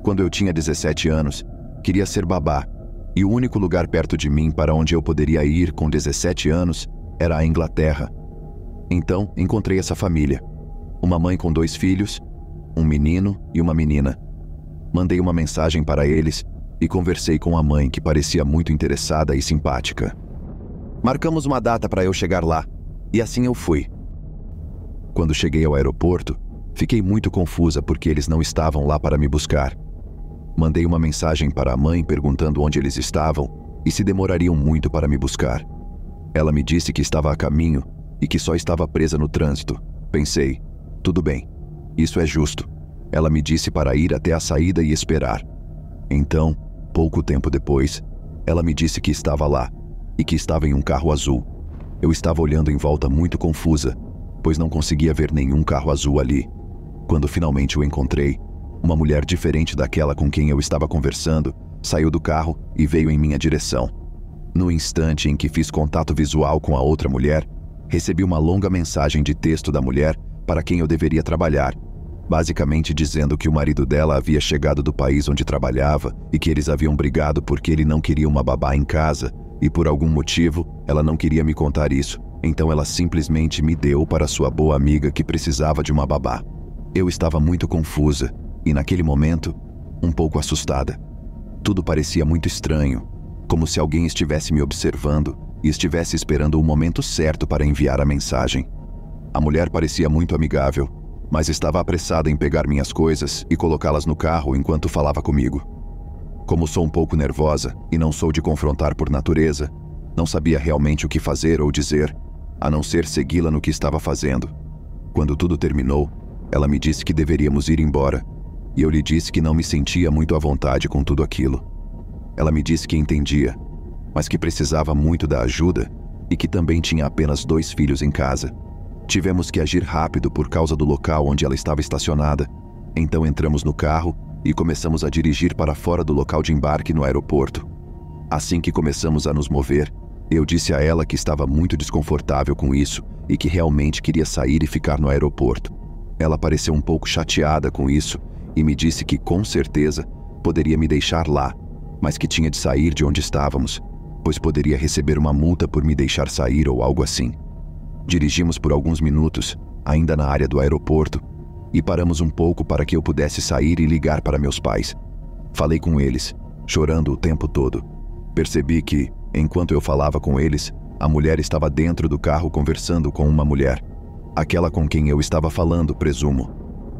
Quando eu tinha 17 anos, queria ser babá, e o único lugar perto de mim para onde eu poderia ir com 17 anos era a Inglaterra. Então, encontrei essa família. Uma mãe com 2 filhos, um menino e uma menina. Mandei uma mensagem para eles e conversei com a mãe, que parecia muito interessada e simpática. Marcamos uma data para eu chegar lá, e assim eu fui. Quando cheguei ao aeroporto, fiquei muito confusa porque eles não estavam lá para me buscar. Mandei uma mensagem para a mãe perguntando onde eles estavam e se demorariam muito para me buscar. Ela me disse que estava a caminho e que só estava presa no trânsito. Pensei, tudo bem, isso é justo. Ela me disse para ir até a saída e esperar. Então, pouco tempo depois, ela me disse que estava lá e que estava em um carro azul. Eu estava olhando em volta muito confusa, pois não conseguia ver nenhum carro azul ali. Quando finalmente o encontrei, uma mulher diferente daquela com quem eu estava conversando saiu do carro e veio em minha direção. No instante em que fiz contato visual com a outra mulher, recebi uma longa mensagem de texto da mulher para quem eu deveria trabalhar, basicamente dizendo que o marido dela havia chegado do país onde trabalhava e que eles haviam brigado porque ele não queria uma babá em casa e por algum motivo ela não queria me contar isso, então ela simplesmente me deu para sua boa amiga que precisava de uma babá. Eu estava muito confusa e, naquele momento, um pouco assustada. Tudo parecia muito estranho, como se alguém estivesse me observando e estivesse esperando o momento certo para enviar a mensagem. A mulher parecia muito amigável, mas estava apressada em pegar minhas coisas e colocá-las no carro enquanto falava comigo. Como sou um pouco nervosa e não sou de confrontar por natureza, não sabia realmente o que fazer ou dizer, a não ser segui-la no que estava fazendo. Quando tudo terminou, ela me disse que deveríamos ir embora, e eu lhe disse que não me sentia muito à vontade com tudo aquilo. Ela me disse que entendia, mas que precisava muito da ajuda e que também tinha apenas 2 filhos em casa. Tivemos que agir rápido por causa do local onde ela estava estacionada, então entramos no carro e começamos a dirigir para fora do local de embarque no aeroporto. Assim que começamos a nos mover, eu disse a ela que estava muito desconfortável com isso e que realmente queria sair e ficar no aeroporto. Ela pareceu um pouco chateada com isso e me disse que, com certeza, poderia me deixar lá, mas que tinha de sair de onde estávamos, pois poderia receber uma multa por me deixar sair ou algo assim. Dirigimos por alguns minutos, ainda na área do aeroporto, e paramos um pouco para que eu pudesse sair e ligar para meus pais. Falei com eles, chorando o tempo todo. Percebi que, enquanto eu falava com eles, a mulher estava dentro do carro conversando com uma mulher. Aquela com quem eu estava falando, presumo.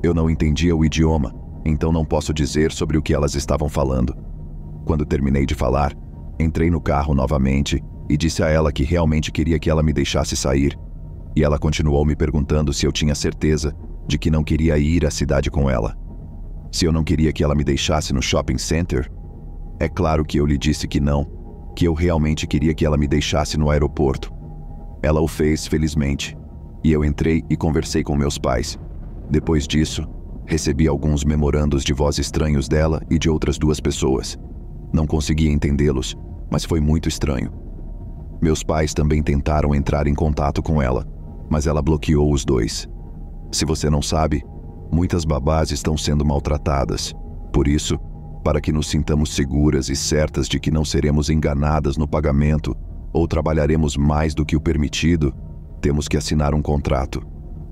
Eu não entendia o idioma, então não posso dizer sobre o que elas estavam falando. Quando terminei de falar, entrei no carro novamente e disse a ela que realmente queria que ela me deixasse sair. E ela continuou me perguntando se eu tinha certeza de que não queria ir à cidade com ela. Se eu não queria que ela me deixasse no shopping center, é claro que eu lhe disse que não, que eu realmente queria que ela me deixasse no aeroporto. Ela o fez, felizmente, e eu entrei e conversei com meus pais. Depois disso, recebi alguns memorandos de voz estranhos dela e de outras 2 pessoas. Não conseguia entendê-los, mas foi muito estranho. Meus pais também tentaram entrar em contato com ela, mas ela bloqueou os 2. Se você não sabe, muitas babás estão sendo maltratadas. Por isso, para que nos sintamos seguras e certas de que não seremos enganadas no pagamento ou trabalharemos mais do que o permitido, temos que assinar um contrato.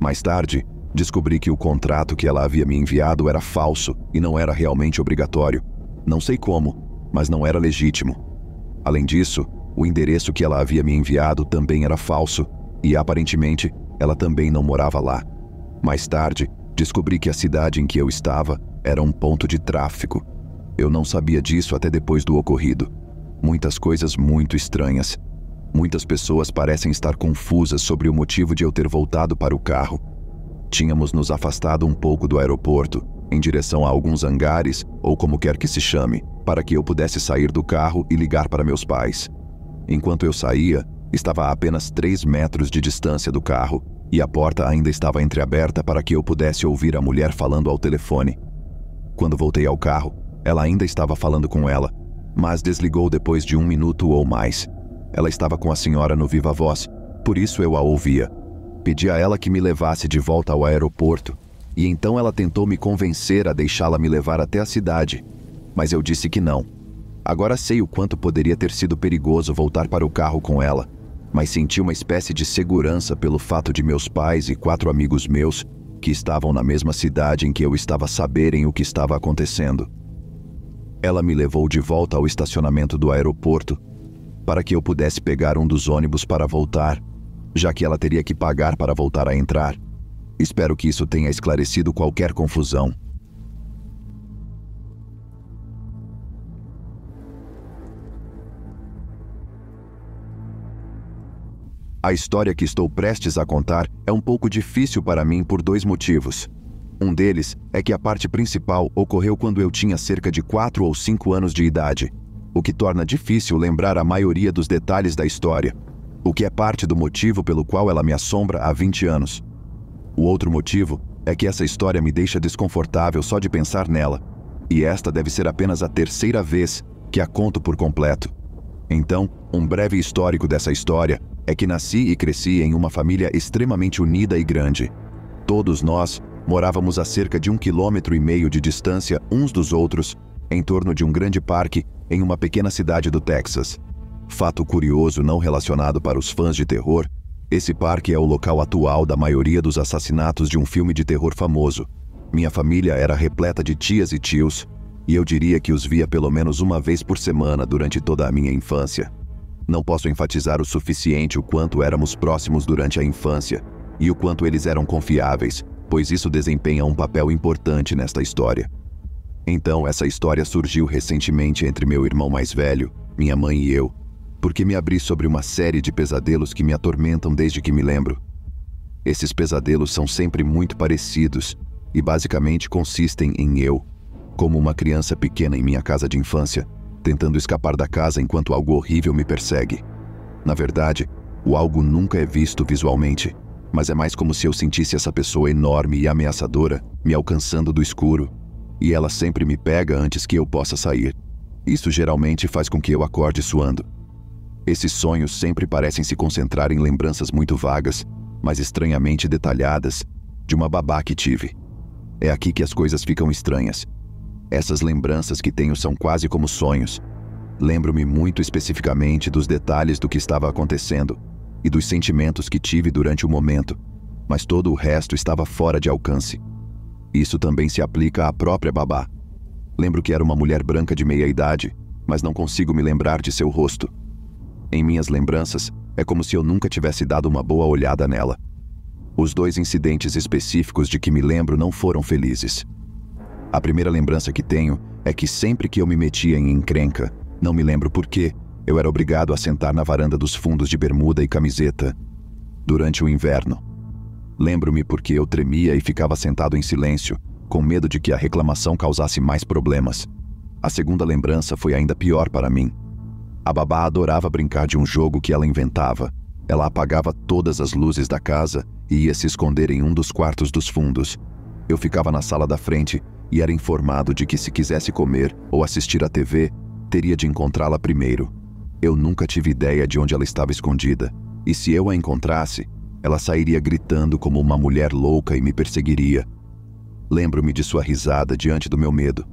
Mais tarde, descobri que o contrato que ela havia me enviado era falso e não era realmente obrigatório. Não sei como, mas não era legítimo. Além disso, o endereço que ela havia me enviado também era falso e, aparentemente, ela também não morava lá. Mais tarde, descobri que a cidade em que eu estava era um ponto de tráfico. Eu não sabia disso até depois do ocorrido. Muitas coisas muito estranhas. Muitas pessoas parecem estar confusas sobre o motivo de eu ter voltado para o carro. Tínhamos nos afastado um pouco do aeroporto, em direção a alguns hangares, ou como quer que se chame, para que eu pudesse sair do carro e ligar para meus pais. Enquanto eu saía, estava a apenas 3 metros de distância do carro, e a porta ainda estava entreaberta para que eu pudesse ouvir a mulher falando ao telefone. Quando voltei ao carro, ela ainda estava falando com ela, mas desligou depois de 1 minuto ou mais. Ela estava com a senhora no viva voz, por isso eu a ouvia. Pedi a ela que me levasse de volta ao aeroporto, E então ela tentou me convencer a deixá-la me levar até a cidade, mas eu disse que não. Agora sei o quanto poderia ter sido perigoso voltar para o carro com ela, mas senti uma espécie de segurança pelo fato de meus pais e 4 amigos meus, que estavam na mesma cidade em que eu estava, saberem o que estava acontecendo. Ela me levou de volta ao estacionamento do aeroporto para que eu pudesse pegar um dos ônibus para voltar, já que ela teria que pagar para voltar a entrar. Espero que isso tenha esclarecido qualquer confusão. A história que estou prestes a contar é um pouco difícil para mim por 2 motivos. Um deles é que a parte principal ocorreu quando eu tinha cerca de 4 ou 5 anos de idade, o que torna difícil lembrar a maioria dos detalhes da história, o que é parte do motivo pelo qual ela me assombra há 20 anos. O outro motivo é que essa história me deixa desconfortável só de pensar nela, e esta deve ser apenas a 3ª vez que a conto por completo. Então, um breve histórico dessa história é que nasci e cresci em uma família extremamente unida e grande. Todos nós morávamos a cerca de 1,5 km de distância uns dos outros, em torno de um grande parque em uma pequena cidade do Texas. Fato curioso não relacionado para os fãs de terror, esse parque é o local atual da maioria dos assassinatos de um filme de terror famoso. Minha família era repleta de tias e tios, e eu diria que os via pelo menos uma vez por semana durante toda a minha infância. Não posso enfatizar o suficiente o quanto éramos próximos durante a infância e o quanto eles eram confiáveis, pois isso desempenha um papel importante nesta história. Então, essa história surgiu recentemente entre meu irmão mais velho, minha mãe e eu, porque me abri sobre uma série de pesadelos que me atormentam desde que me lembro. Esses pesadelos são sempre muito parecidos e basicamente consistem em eu, como uma criança pequena em minha casa de infância, tentando escapar da casa enquanto algo horrível me persegue. Na verdade, o algo nunca é visto visualmente, mas é mais como se eu sentisse essa pessoa enorme e ameaçadora me alcançando do escuro, e ela sempre me pega antes que eu possa sair. Isso geralmente faz com que eu acorde suando. Esses sonhos sempre parecem se concentrar em lembranças muito vagas, mas estranhamente detalhadas, de uma babá que tive. É aqui que as coisas ficam estranhas. Essas lembranças que tenho são quase como sonhos. Lembro-me muito especificamente dos detalhes do que estava acontecendo e dos sentimentos que tive durante o momento, mas todo o resto estava fora de alcance. Isso também se aplica à própria babá. Lembro que era uma mulher branca de meia-idade, mas não consigo me lembrar de seu rosto. Em minhas lembranças, é como se eu nunca tivesse dado uma boa olhada nela. Os 2 incidentes específicos de que me lembro não foram felizes. A primeira lembrança que tenho é que sempre que eu me metia em encrenca, não me lembro por quê, eu era obrigado a sentar na varanda dos fundos de bermuda e camiseta durante o inverno. Lembro-me porque eu tremia e ficava sentado em silêncio, com medo de que a reclamação causasse mais problemas. A segunda lembrança foi ainda pior para mim. A babá adorava brincar de um jogo que ela inventava. Ela apagava todas as luzes da casa e ia se esconder em um dos quartos dos fundos. Eu ficava na sala da frente e era informado de que se quisesse comer ou assistir à TV, teria de encontrá-la primeiro. Eu nunca tive ideia de onde ela estava escondida, e se eu a encontrasse, ela sairia gritando como uma mulher louca e me perseguiria. Lembro-me de sua risada diante do meu medo.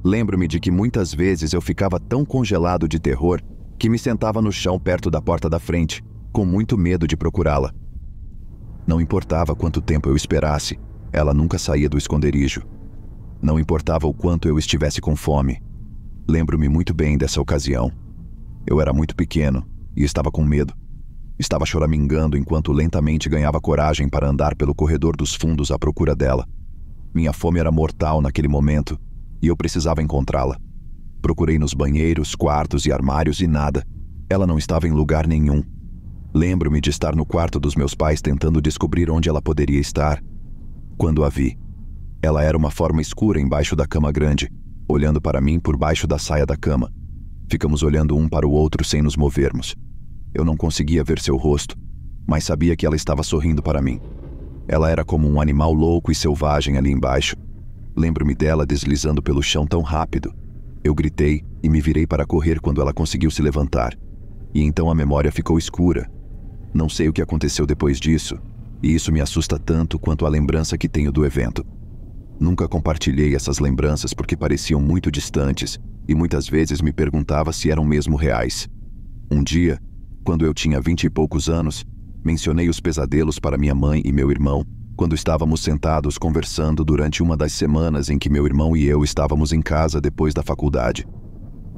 Lembro-me de que muitas vezes eu ficava tão congelado de terror que me sentava no chão perto da porta da frente, com muito medo de procurá-la. Não importava quanto tempo eu esperasse, ela nunca saía do esconderijo. Não importava o quanto eu estivesse com fome. Lembro-me muito bem dessa ocasião. Eu era muito pequeno e estava com medo. Estava choramingando enquanto lentamente ganhava coragem para andar pelo corredor dos fundos à procura dela. Minha fome era mortal naquele momento e eu precisava encontrá-la. Procurei nos banheiros, quartos e armários e nada. Ela não estava em lugar nenhum. Lembro-me de estar no quarto dos meus pais tentando descobrir onde ela poderia estar. Quando a vi, ela era uma forma escura embaixo da cama grande, olhando para mim por baixo da saia da cama. Ficamos olhando um para o outro sem nos movermos. Eu não conseguia ver seu rosto, mas sabia que ela estava sorrindo para mim. Ela era como um animal louco e selvagem ali embaixo. Lembro-me dela deslizando pelo chão tão rápido. Eu gritei e me virei para correr quando ela conseguiu se levantar. E então a memória ficou escura. Não sei o que aconteceu depois disso, e isso me assusta tanto quanto a lembrança que tenho do evento. Nunca compartilhei essas lembranças porque pareciam muito distantes e muitas vezes me perguntava se eram mesmo reais. Um dia, quando eu tinha 20 e poucos anos, mencionei os pesadelos para minha mãe e meu irmão quando estávamos sentados conversando durante uma das semanas em que meu irmão e eu estávamos em casa depois da faculdade.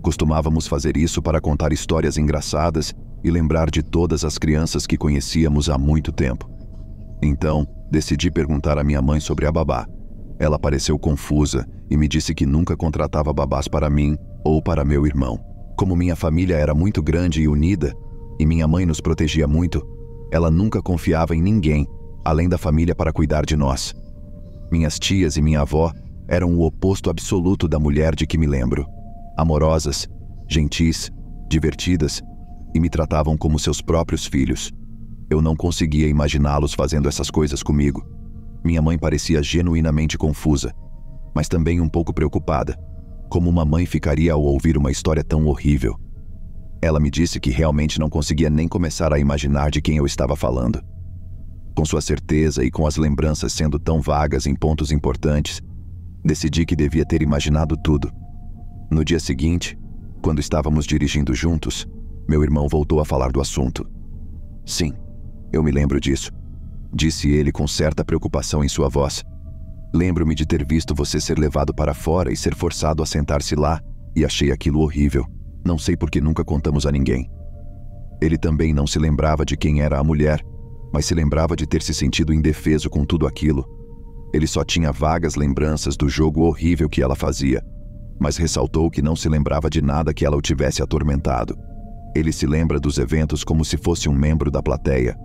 Costumávamos fazer isso para contar histórias engraçadas e lembrar de todas as crianças que conhecíamos há muito tempo. Então, decidi perguntar à minha mãe sobre a babá. Ela pareceu confusa e me disse que nunca contratava babás para mim ou para meu irmão. Como minha família era muito grande e unida, e minha mãe nos protegia muito, ela nunca confiava em ninguém, além da família, para cuidar de nós. Minhas tias e minha avó eram o oposto absoluto da mulher de que me lembro. Amorosas, gentis, divertidas, e me tratavam como seus próprios filhos. Eu não conseguia imaginá-los fazendo essas coisas comigo. Minha mãe parecia genuinamente confusa, mas também um pouco preocupada. Como uma mãe ficaria ao ouvir uma história tão horrível? Ela me disse que realmente não conseguia nem começar a imaginar de quem eu estava falando. Com sua certeza e com as lembranças sendo tão vagas em pontos importantes, decidi que devia ter imaginado tudo. No dia seguinte, quando estávamos dirigindo juntos, meu irmão voltou a falar do assunto. Sim, eu me lembro disso, disse ele com certa preocupação em sua voz. Lembro-me de ter visto você ser levado para fora e ser forçado a sentar-se lá, e achei aquilo horrível. Não sei por que nunca contamos a ninguém. Ele também não se lembrava de quem era a mulher, mas se lembrava de ter se sentido indefeso com tudo aquilo. Ele só tinha vagas lembranças do jogo horrível que ela fazia, mas ressaltou que não se lembrava de nada que ela o tivesse atormentado. Ele se lembra dos eventos como se fosse um membro da plateia.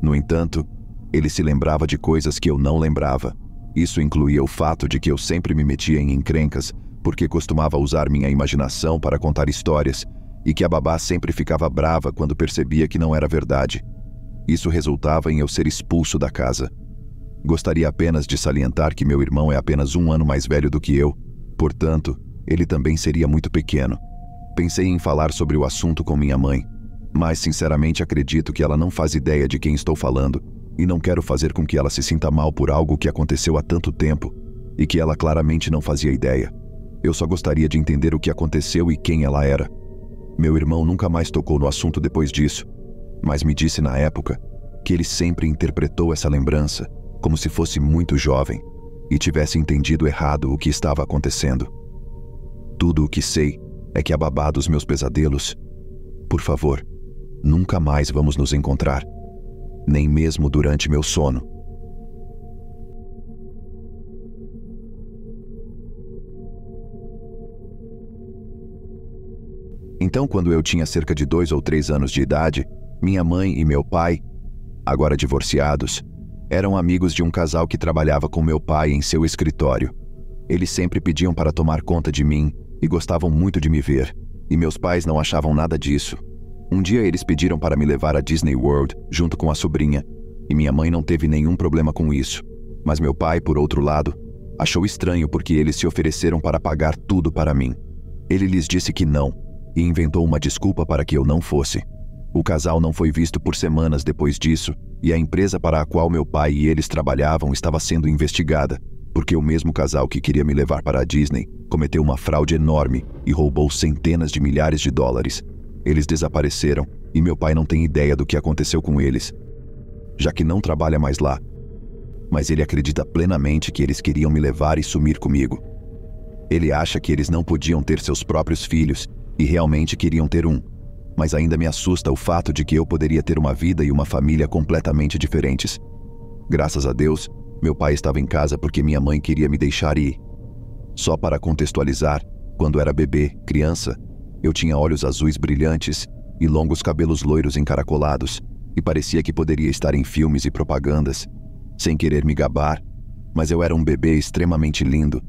No entanto, ele se lembrava de coisas que eu não lembrava. Isso incluía o fato de que eu sempre me metia em encrencas porque costumava usar minha imaginação para contar histórias e que a babá sempre ficava brava quando percebia que não era verdade. Isso resultava em eu ser expulso da casa. Gostaria apenas de salientar que meu irmão é apenas 1 ano mais velho do que eu, portanto, ele também seria muito pequeno. Pensei em falar sobre o assunto com minha mãe, mas sinceramente acredito que ela não faz ideia de quem estou falando e não quero fazer com que ela se sinta mal por algo que aconteceu há tanto tempo e que ela claramente não fazia ideia. Eu só gostaria de entender o que aconteceu e quem ela era. Meu irmão nunca mais tocou no assunto depois disso, mas me disse na época que ele sempre interpretou essa lembrança como se fosse muito jovem e tivesse entendido errado o que estava acontecendo. Tudo o que sei é que a babá dos meus pesadelos... Por favor, nunca mais vamos nos encontrar, nem mesmo durante meu sono. Então, quando eu tinha cerca de 2 ou 3 anos de idade, minha mãe e meu pai, agora divorciados, eram amigos de um casal que trabalhava com meu pai em seu escritório. Eles sempre pediam para tomar conta de mim e gostavam muito de me ver, e meus pais não achavam nada disso. Um dia eles pediram para me levar a Disney World junto com a sobrinha, e minha mãe não teve nenhum problema com isso. Mas meu pai, por outro lado, achou estranho porque eles se ofereceram para pagar tudo para mim. Ele lhes disse que não, e inventou uma desculpa para que eu não fosse. O casal não foi visto por semanas depois disso, e a empresa para a qual meu pai e eles trabalhavam estava sendo investigada, porque o mesmo casal que queria me levar para a Disney cometeu uma fraude enorme e roubou centenas de milhares de dólares. Eles desapareceram e meu pai não tem ideia do que aconteceu com eles, já que não trabalha mais lá. Mas ele acredita plenamente que eles queriam me levar e sumir comigo. Ele acha que eles não podiam ter seus próprios filhos e realmente queriam ter um, mas ainda me assusta o fato de que eu poderia ter uma vida e uma família completamente diferentes. Graças a Deus, meu pai estava em casa porque minha mãe queria me deixar ir. Só para contextualizar, quando era bebê, criança, eu tinha olhos azuis brilhantes e longos cabelos loiros encaracolados, e parecia que poderia estar em filmes e propagandas. Sem querer me gabar, mas eu era um bebê extremamente lindo.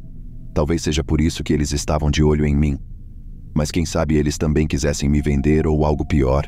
Talvez seja por isso que eles estavam de olho em mim. Mas quem sabe eles também quisessem me vender ou algo pior,